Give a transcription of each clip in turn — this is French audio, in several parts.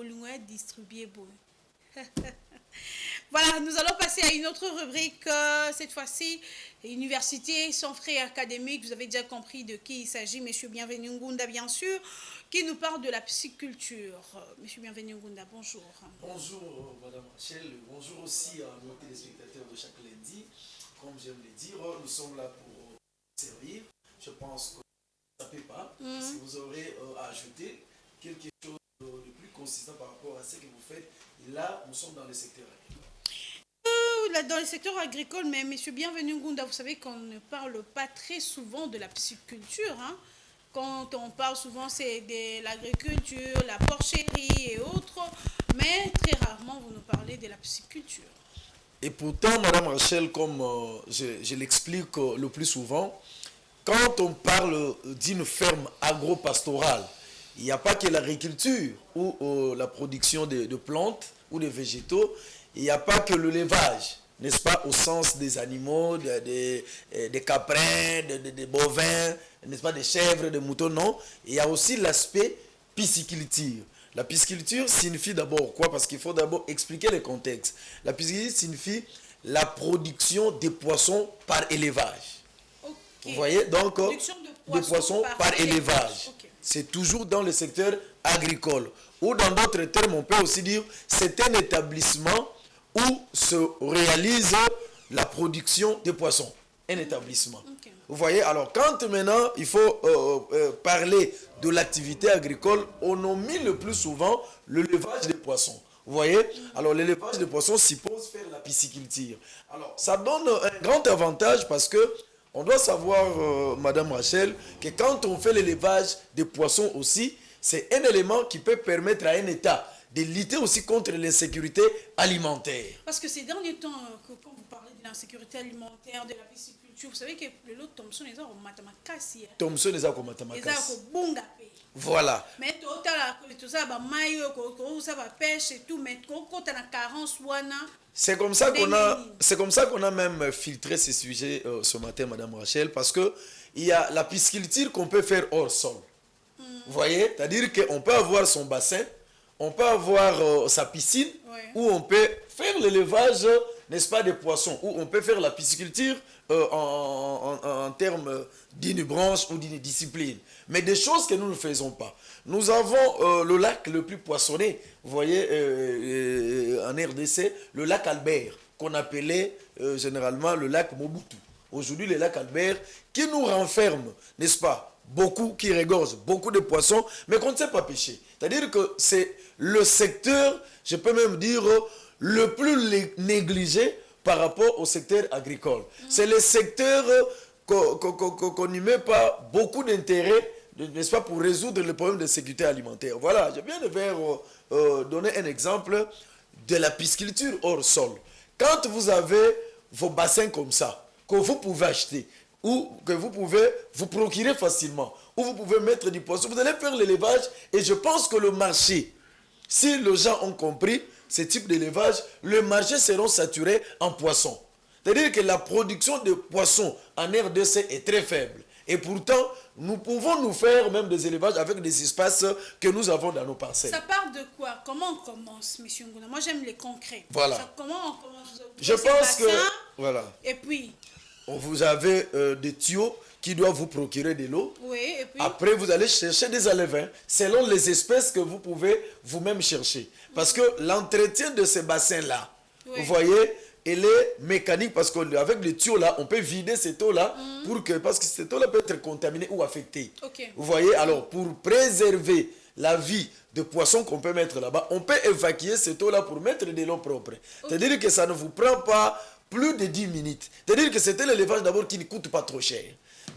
Bolunga distribué bon. Voilà, nous allons passer à une autre rubrique, cette fois-ci, Université sans frais académiques. Vous avez déjà compris de qui il s'agit, Monsieur Bienvenu Ngunda, bien sûr, qui nous parle de la psychiculture. Monsieur Bienvenu Ngunda, bonjour. Bonjour, Madame Rachel. Bonjour aussi à nos téléspectateurs de chaque lundi. Comme j'aime le dire, nous sommes là pour servir. Je pense que ça ne fait pas. Si vous aurez à ajouter quelque chose de plus consistant par rapport à ce que vous faites, et là, nous sommes dans le secteur agricole. Dans le secteur agricole, mais Monsieur Bienvenu Ngunda, vous savez qu'on ne parle pas très souvent de la psychiculture. Hein. Quand on parle souvent, c'est de l'agriculture, la porcherie et autres, mais très rarement, vous nous parlez de la psychiculture. Et pourtant, Madame Rachel, comme je l'explique le plus souvent, quand on parle d'une ferme agro-pastorale, il n'y a pas que l'agriculture ou la production de plantes ou de végétaux, il n'y a pas que le levage, n'est-ce pas, au sens des animaux, des caprins, des bovins, n'est-ce pas, des chèvres, des moutons, non. Il y a aussi l'aspect pisciculture. La pisciculture signifie d'abord quoi? Parce qu'il faut d'abord expliquer le contexte. La pisciculture signifie la production des poissons par élevage. Okay. Vous voyez, donc, des poissons par élevage. Okay. C'est toujours dans le secteur agricole. Ou dans d'autres termes, on peut aussi dire c'est un établissement où se réalise la production des poissons. Un établissement. Okay. Vous voyez, alors quand maintenant il faut parler de l'activité agricole, on omet le plus souvent le levage des poissons. Vous voyez, alors l'élevage des poissons suppose faire la pisciculture. Alors ça donne un grand avantage parce que on doit savoir, Madame Rachel, que quand on fait l'élevage des poissons aussi, c'est un élément qui peut permettre à un État de lutter aussi contre l'insécurité alimentaire. Parce que ces derniers temps, quand vous parlez de l'insécurité alimentaire, de la pisciculture, vous savez que le lot Thomson est au mathématicien. Thomson est au mathématicien. Voilà. Mais tout ça, ça va pêche et tout, mais quand on a carence, c'est comme ça qu'on a même filtré ces sujets ce matin, Madame Rachel, parce que il y a la pisciculture qu'on peut faire hors sol. Vous voyez, c'est-à-dire qu'on peut avoir son bassin, on peut avoir sa piscine, où on peut faire l'élevage, n'est-ce pas, des poissons, où on peut faire la pisciculture en termes d'une branche ou d'une discipline. Mais des choses que nous ne faisons pas. Nous avons le lac le plus poissonné, vous voyez, en RDC, le lac Albert, qu'on appelait généralement le lac Mobutu. Aujourd'hui, le lac Albert, qui nous renferme, n'est-ce pas, beaucoup, qui regorge beaucoup de poissons, mais qu'on ne sait pas pêcher. C'est-à-dire que c'est le secteur, je peux même dire, le plus négligé par rapport au secteur agricole. C'est le secteur qu'on n'y met pas beaucoup d'intérêt, n'est-ce pas, pour résoudre le problème de sécurité alimentaire. Voilà, je viens de donner un exemple de la pisciculture hors sol. Quand vous avez vos bassins comme ça, que vous pouvez acheter, ou que vous pouvez vous procurer facilement, ou vous pouvez mettre du poisson, vous allez faire l'élevage, et je pense que le marché, si les gens ont compris ce type d'élevage, le marché sera saturé en poissons. C'est-à-dire que la production de poissons en RDC est très faible. Et pourtant, nous pouvons nous faire même des élevages avec des espaces que nous avons dans nos parcelles. Ça part de quoi? Comment on commence, M. Ngunda? Moi, j'aime les concrets. Voilà. Comment on commence? Je pense que... Voilà. Et puis... Vous avez des tuyaux qui doivent vous procurer de l'eau. Oui, et puis... Après, vous allez chercher des alevins selon les espèces que vous pouvez vous-même chercher. Parce que l'entretien de ces bassins-là, vous voyez, il est mécanique parce qu'avec les tuyaux-là, on peut vider cette eau-là parce que cette eau-là peut être contaminée ou affectée. Okay. Vous voyez, alors pour préserver la vie de poissons qu'on peut mettre là-bas, on peut évacuer cette eau-là pour mettre de l'eau propre. C'est-à-dire que ça ne vous prend pas plus de 10 minutes. C'est-à-dire que c'était l'élevage d'abord qui ne coûte pas trop cher.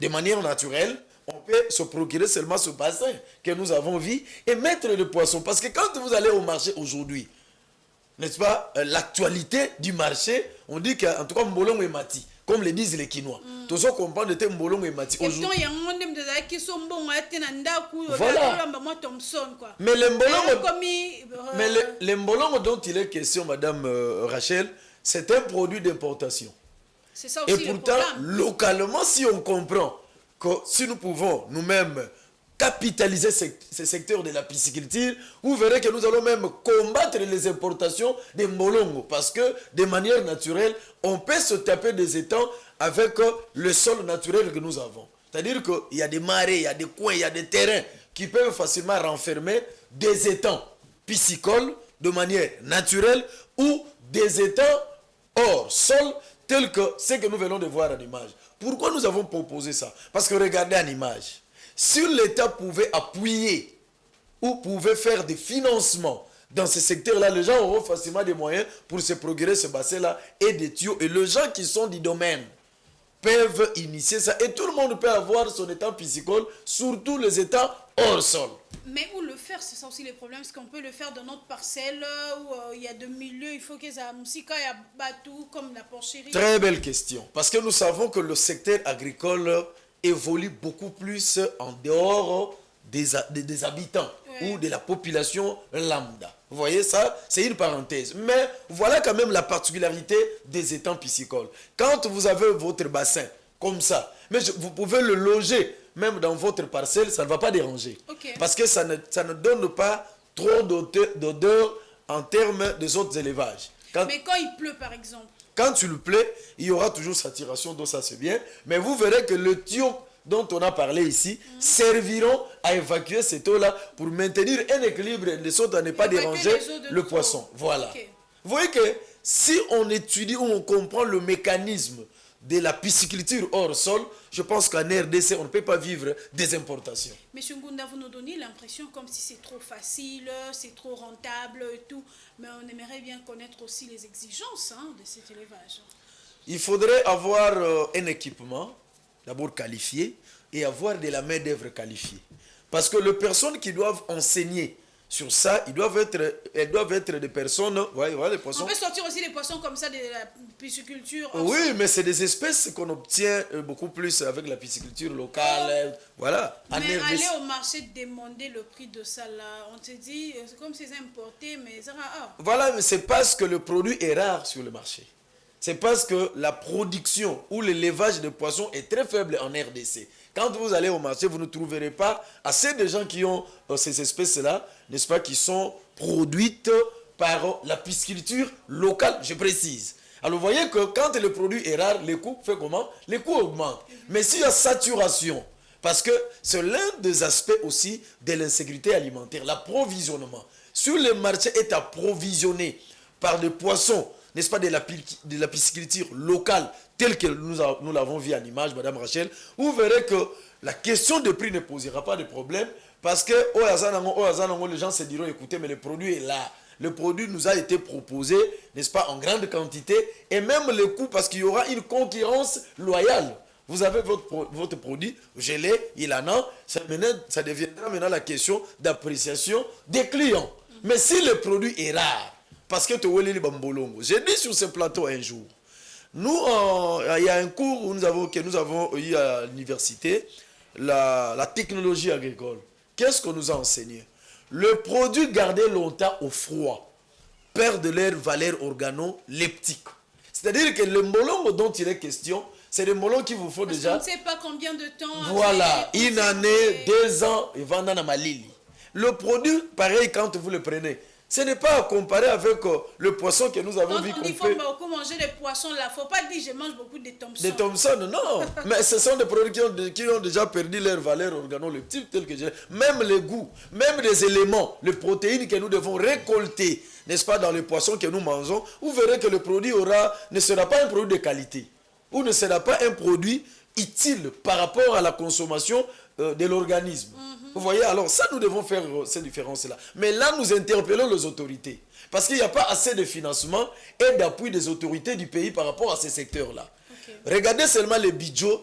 De manière naturelle, on peut se procurer seulement ce bassin que nous avons vu et mettre le poisson. Parce que quand vous allez au marché aujourd'hui, n'est-ce pas, l'actualité du marché, on dit qu'en tout cas, Mbolongo et Mati, comme le disent les Quinois. Tous ceux qui comprennent de Mbolongo et Mati. Aujourd'hui, il y a un monde qui sont bons, voilà. Mais les Mbolongo dont il est question, Madame Rachel, c'est un produit d'importation. C'est ça aussi. Et pourtant, localement, si on comprend que si nous pouvons nous-mêmes capitaliser ce secteur de la pisciculture, vous verrez que nous allons même combattre les importations des molongos. Parce que de manière naturelle, on peut se taper des étangs avec le sol naturel que nous avons. C'est-à-dire qu'il y a des marais, il y a des coins, il y a des terrains qui peuvent facilement renfermer des étangs piscicoles de manière naturelle ou des étangs hors sol tels que ce que nous venons de voir en image. Pourquoi nous avons proposé ça? Parce que regardez en image. Si l'État pouvait appuyer ou pouvait faire des financements dans ce secteur-là, les gens auront facilement des moyens pour se procurer ce bassin-là et des tuyaux. Et les gens qui sont du domaine peuvent initier ça. Et tout le monde peut avoir son étang piscicole, surtout les étangs hors sol. Mais où le faire, c'est ça aussi le problème. Est-ce qu'on peut le faire dans notre parcelle où il y a de milieux, il faut qu'il y ait Moussika, il y a Batou, comme la porcherie? Très belle question. Parce que nous savons que le secteur agricole évolue beaucoup plus en dehors des habitants ou de la population lambda. Vous voyez ça? C'est une parenthèse. Mais voilà quand même la particularité des étangs piscicoles. Quand vous avez votre bassin comme ça, mais vous pouvez le loger même dans votre parcelle, ça ne va pas déranger. Okay. Parce que ça ne donne pas trop d'odeur en termes des autres élevages. Mais quand il pleut par exemple? Quand il pleut, il y aura toujours saturation d'eau, ça c'est bien. Mais vous verrez que le tuyau dont on a parlé ici serviront à évacuer cette eau-là pour maintenir un équilibre de sorte à ne pas déranger le poisson. Voilà. Okay. Vous voyez que si on étudie ou on comprend le mécanisme de la pisciculture hors sol, je pense qu'en RDC, on ne peut pas vivre des importations. Monsieur Ngunda, vous nous donnez l'impression comme si c'est trop facile, c'est trop rentable et tout, mais on aimerait bien connaître aussi les exigences de cet élevage. Il faudrait avoir un équipement, d'abord qualifié, et avoir de la main-d'œuvre qualifiée. Parce que les personnes qui doivent enseigner sur ça, elles doivent être des personnes... Voilà, les poissons. On peut sortir aussi des poissons comme ça de la pisciculture. Oui, mais c'est des espèces qu'on obtient beaucoup plus avec la pisciculture locale. Voilà. Mais aller au marché demander le prix de ça là, on te dit, c'est comme si c'est importé, mais c'est rare. Voilà, mais c'est parce que le produit est rare sur le marché. C'est parce que la production ou l'élevage de poissons est très faible en RDC. Quand vous allez au marché, vous ne trouverez pas assez de gens qui ont ces espèces-là, n'est-ce pas, qui sont produites par la pisciculture locale, je précise. Alors, vous voyez que quand le produit est rare, les coûts fait comment? Les coûts augmentent. Mais s'il y a saturation, parce que c'est l'un des aspects aussi de l'insécurité alimentaire, l'approvisionnement. Sur le marché est approvisionné par des poissons, n'est-ce pas, de la pisciculture locale, telle que nous l'avons vu en image, Madame Rachel, vous verrez que la question de prix ne posera pas de problème, parce que les gens se diront, écoutez, mais le produit est là. Le produit nous a été proposé, n'est-ce pas, en grande quantité, et même le coût, parce qu'il y aura une concurrence loyale. Vous avez votre produit, je l'ai, il en a, ça deviendra maintenant la question d'appréciation des clients. Mais si le produit est rare, parce que tu vois les bambolongo, j'ai dit sur ce plateau un jour, nous, il y a un cours que nous avons eu à l'université, la technologie agricole. Qu'est-ce qu'on nous a enseigné? Le produit gardé longtemps au froid perd de leur valeur organoleptique. C'est-à-dire que le molongo dont il est question, c'est des molons qu'il vous faut parce déjà... On ne sait pas combien de temps... Voilà, une année, 2 ans, et vendant à Malili. Le produit, pareil, quand vous le prenez, ce n'est pas à comparer avec le poisson que nous avons vu qu'on fait. Quand on dit qu'il faut beaucoup manger des poissons là, il ne faut pas dire je mange beaucoup de Thompson. Des Thompson, non. Mais ce sont des produits qui ont déjà perdu leur valeur organoleptique telle que j'ai. Même les goûts, même les éléments, les protéines que nous devons récolter, n'est-ce pas, dans les poissons que nous mangeons, vous verrez que le produit ne sera pas un produit de qualité. Ou ne sera pas un produit utile par rapport à la consommation de l'organisme. Vous voyez, alors ça, nous devons faire cette différence-là. Mais là, nous interpellons les autorités. Parce qu'il n'y a pas assez de financement et d'appui des autorités du pays par rapport à ces secteurs-là. Okay. Regardez seulement les budgets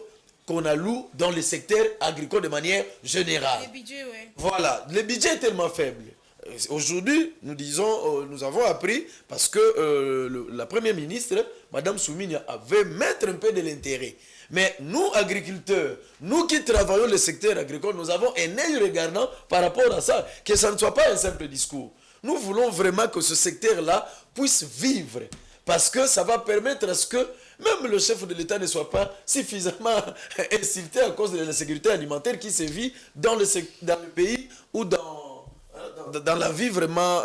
qu'on alloue dans le secteur agricole de manière générale. Les budgets, oui. Voilà, le budget est tellement faible. Aujourd'hui, nous avons appris, parce que la première ministre, Mme Soumini, avait mettre un peu de l'intérêt. Mais nous, agriculteurs, nous qui travaillons le secteur agricole, nous avons un œil regardant par rapport à ça, que ça ne soit pas un simple discours. Nous voulons vraiment que ce secteur-là puisse vivre, parce que ça va permettre à ce que même le chef de l'État ne soit pas suffisamment insulté à cause de la sécurité alimentaire qui se vit dans le pays ou dans la vie vraiment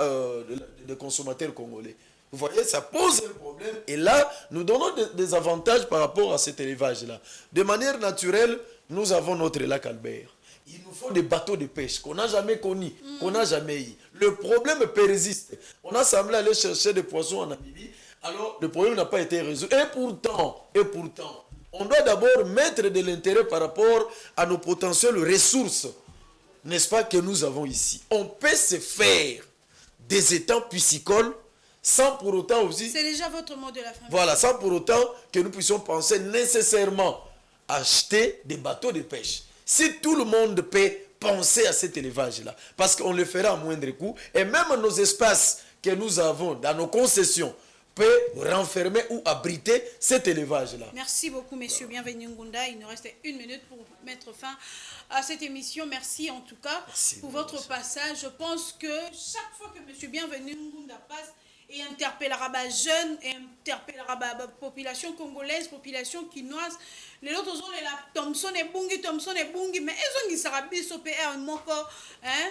des consommateurs congolais. Vous voyez, ça pose un problème. Et là, nous donnons des avantages par rapport à cet élevage-là. De manière naturelle, nous avons notre lac Albert. Il nous faut des bateaux de pêche qu'on n'a jamais connus, qu'on n'a jamais eu. Le problème persiste. On a semblé aller chercher des poissons en Namibie, alors le problème n'a pas été résolu. Et pourtant, on doit d'abord mettre de l'intérêt par rapport à nos potentielles ressources, n'est-ce pas, que nous avons ici. On peut se faire des étangs piscicoles sans pour autant aussi... C'est déjà votre mot de la fin. Voilà, sans pour autant que nous puissions penser nécessairement à acheter des bateaux de pêche. Si tout le monde peut penser à cet élevage-là, parce qu'on le fera à moindre coût, et même nos espaces que nous avons dans nos concessions peut renfermer ou abriter cet élevage-là. Merci beaucoup, messieurs. Bienvenue Ngunda. Il nous reste 1 minute pour mettre fin à cette émission. Merci en tout cas pour votre passage. Je pense que chaque fois que monsieur Bienvenu Ngunda passe, et interpellera les jeunes, et interpellera la population congolaise, population quinoise. Les autres ont les Thompson et Bungi, mais ils ont dit ça, Biso PR, Moko, hein?